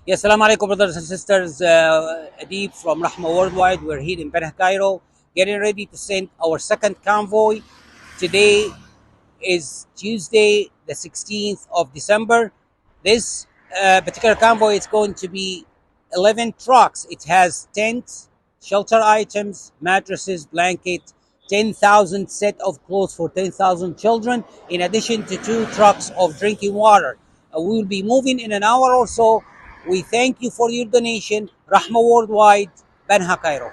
Yes, Assalamu alaikum, brothers and sisters. Adib from Rahma Worldwide. We're here in Ben Cairo, getting ready to send our second convoy. Today is Tuesday, the 16th of December. This particular convoy is going to be 11 trucks. It has tents, shelter items, mattresses, blanket, 10,000 set of clothes for 10,000 children, in addition to 2 trucks of drinking water. We will be moving in an hour or so. We thank you for your donation. Rahma Worldwide, Ben Cairo.